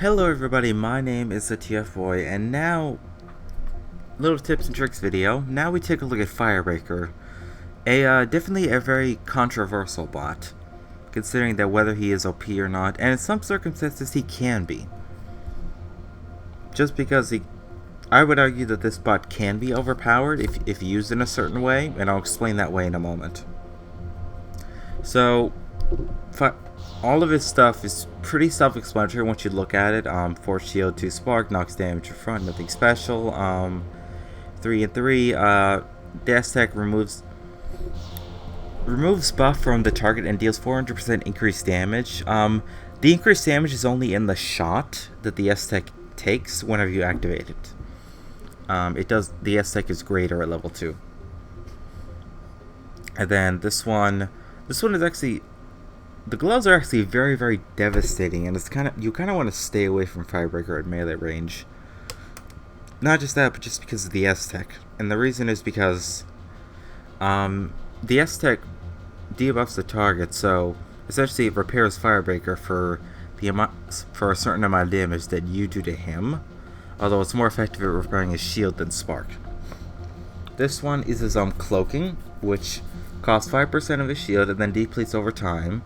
Hello everybody, my name is TheTfboy, and now, little tips and tricks video. Now we take a look at Firebreaker, definitely a very controversial bot, considering that whether he is OP or not, and in some circumstances he can be. Just because I would argue that this bot can be overpowered if used in a certain way, and I'll explain that way in a moment. So, all of his stuff is pretty self-explanatory once you look at it. 4 shield, 2 spark, knocks damage in front, nothing special. 3 and 3. Dash tech removes buff from the target and deals 400% increased damage. The increased damage is only in the shot that the S-Tech takes whenever you activate it. The S-Tech is greater at level 2. And then this one is actually, the gloves are actually very, very devastating, and you kind of want to stay away from Firebreaker at melee range. Not just that, but just because of the S-Tech. And the reason is because the S-Tech debuffs the target, so essentially it repairs Firebreaker for a certain amount of damage that you do to him, although it's more effective at repairing his shield than Spark. This one is his cloaking, which costs 5% of his shield and then depletes over time.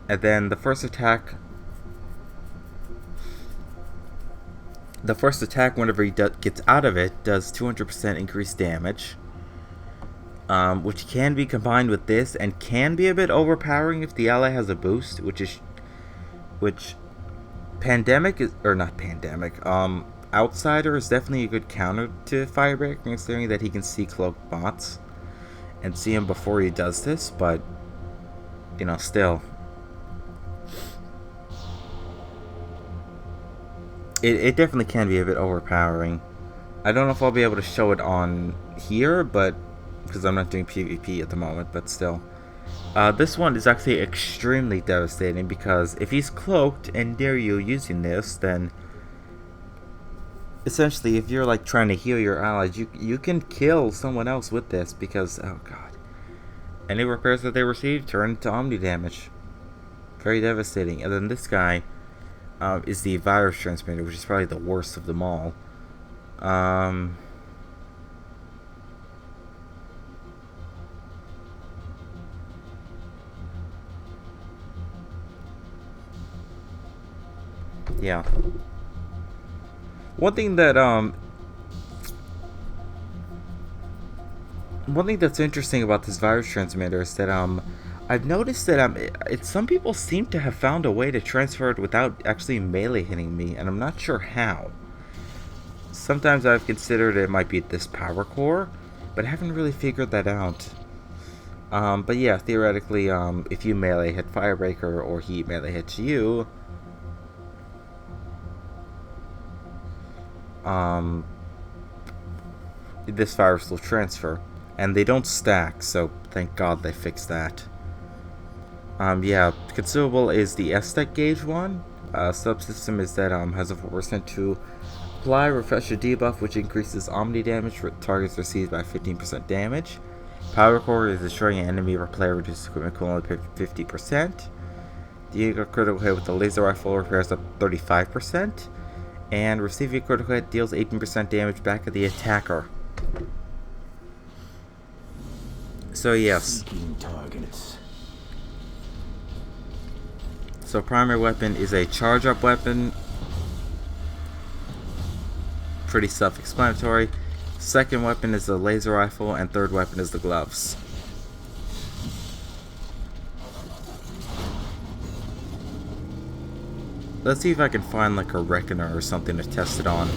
And then the first attack whenever he gets out of it does 200% increased damage, which can be combined with this and can be a bit overpowering if the ally has a boost, Outsider is definitely a good counter to Firebreaker, considering that he can see cloaked bots and see him before he does this, but still. It definitely can be a bit overpowering. I don't know if I'll be able to show it on here, but because I'm not doing PvP at the moment, but still. This one is actually extremely devastating, because if he's cloaked and near you using this, then essentially if you're like trying to heal your allies, you can kill someone else with this, because, oh god, any repairs that they receive turn into omni damage. Very devastating. And then this guy is the virus transmitter, which is probably the worst of them all. Yeah. One thing that's interesting about this virus transmitter is that I've noticed that some people seem to have found a way to transfer it without actually melee hitting me, and I'm not sure how. Sometimes I've considered it might be this power core, but I haven't really figured that out. But yeah, theoretically, if you melee hit Firebreaker or he melee hits you, this virus will transfer, and they don't stack, so thank God they fixed that. Yeah, consumable is the S-Tech gauge one. Subsystem is that has a 4% to apply refresher debuff, which increases omni damage for targets received by 15% damage. Power core is destroying an enemy or player, reduces equipment equivalent to 50%. The critical hit with the laser rifle repairs up 35%. And receiving a critical hit deals 18% damage back at the attacker. So yes. So primary weapon is a charge-up weapon. Pretty self-explanatory. Second weapon is the laser rifle, and third weapon is the gloves. Let's see if I can find like a reckoner or something to test it on.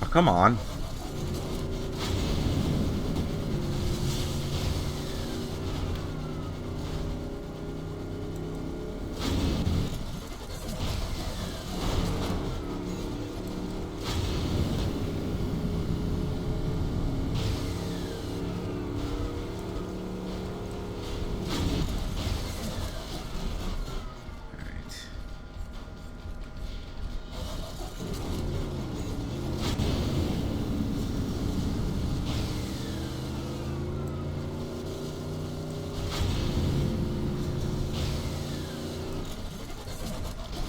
Oh, come on.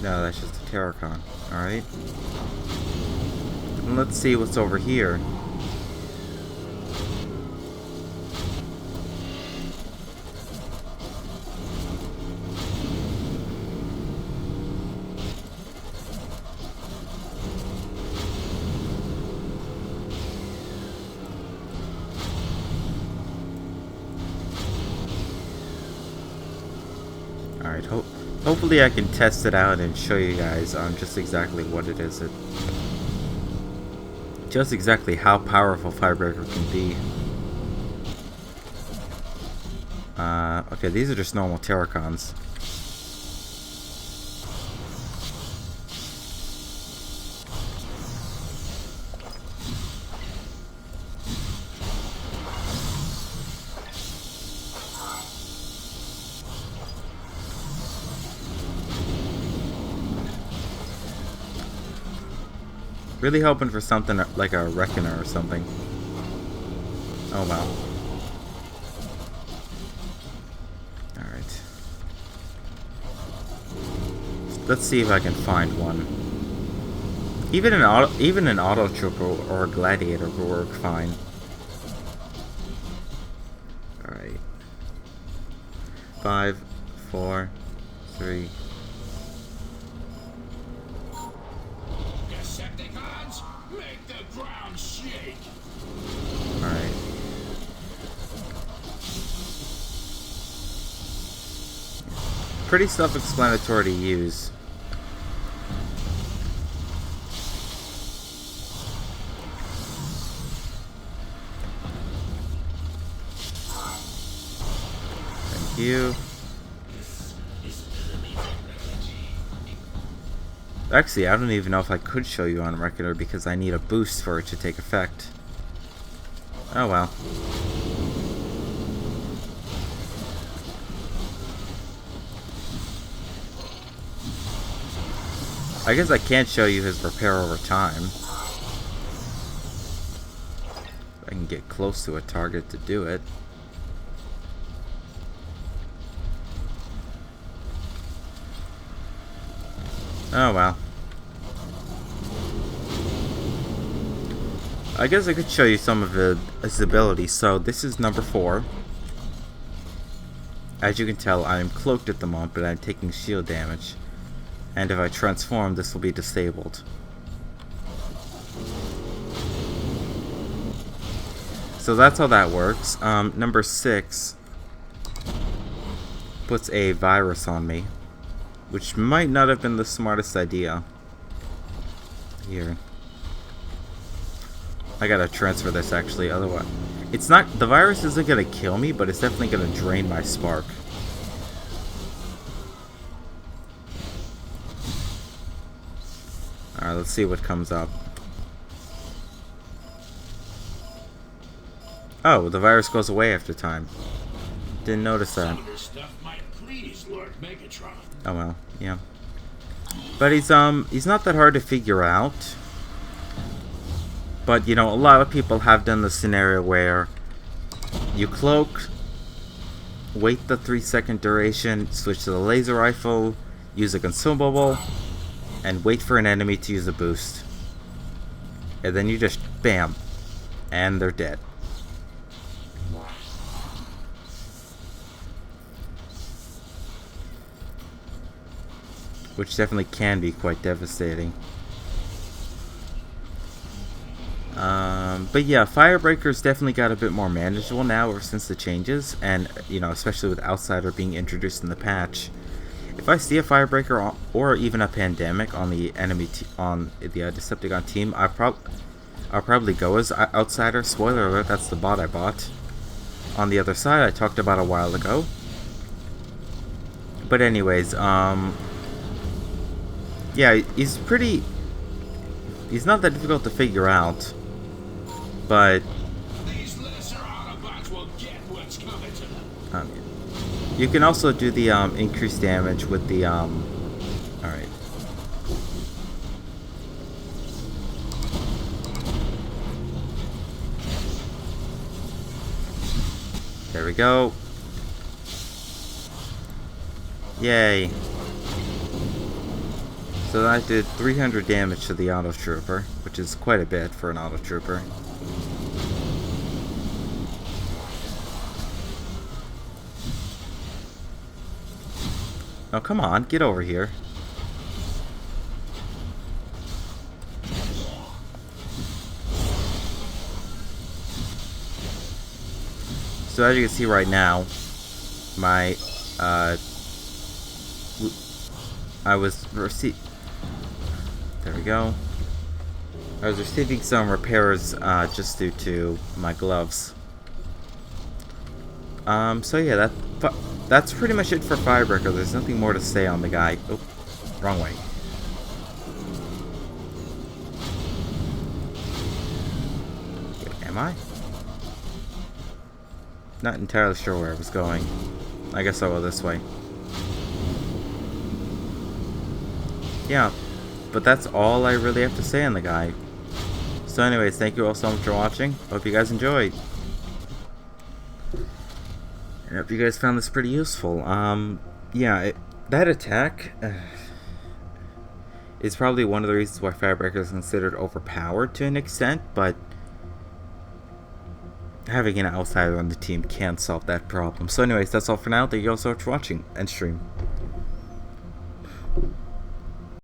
No, that's just a Terracon. Alright. And let's see what's over here. Alright, hopefully I can test it out and show you guys just exactly what it is. Just exactly how powerful Firebreaker can be. Okay, these are just normal Terracons. Really hoping for something like a Reckoner or something. Oh well. Alright. Let's see if I can find one. Even an auto trooper or a gladiator will work fine. Alright. 5, 4, 3. Make the ground shake. Alright. Pretty self-explanatory to use. Thank you. Actually, I don't even know if I could show you on Reckoner because I need a boost for it to take effect. Oh well. I guess I can't show you his repair over time. I can get close to a target to do it. Oh well. I guess I could show you some of his abilities. So this is number 4. As you can tell, I am cloaked at the moment, but I'm taking shield damage. And if I transform, this will be disabled. So that's how that works. Number 6 puts a virus on me, which might not have been the smartest idea. Here. I gotta transfer this actually, otherwise... It's not... The virus isn't gonna kill me, but it's definitely gonna drain my spark. Alright, let's see what comes up. Oh, the virus goes away after time. Didn't notice that. Some of this stuff might please Lord Megatron. Oh well, yeah. But he's not that hard to figure out. But, you know, a lot of people have done the scenario where you cloak, wait the 3-second duration, switch to the laser rifle, use a consumable, and wait for an enemy to use a boost. And then you just, bam, and they're dead. Which definitely can be quite devastating. But yeah, Firebreaker's definitely got a bit more manageable now ever since the changes, and you know, especially with Outsider being introduced in the patch. If I see a Firebreaker or even a Pandemic on the enemy on the Decepticon team, I'll probably go as Outsider. Spoiler alert, that's the bot I bought. On the other side, I talked about a while ago. But anyways, yeah, he's not that difficult to figure out, but These lesser Autobots will get what's coming to them. you can also do the increased damage with the alright. There we go. Yay. So that did 300 damage to the auto trooper, which is quite a bit for an auto trooper. Oh, come on, get over here. So as you can see right now, my I was there we go. I was receiving some repairs just due to my gloves. So yeah, that's pretty much it for Firebreaker. There's nothing more to say on the guy. Oh, wrong way. Wait, am I? Not entirely sure where I was going. I guess I'll go this way. Yeah, but that's all I really have to say on the guy. So anyways, thank you all so much for watching. Hope you guys enjoyed. I hope you guys found this pretty useful. Yeah, that attack is probably one of the reasons why Firebreaker is considered overpowered to an extent, but having an outsider on the team can solve that problem. So anyways, that's all for now. Thank you all so much for watching, and stream.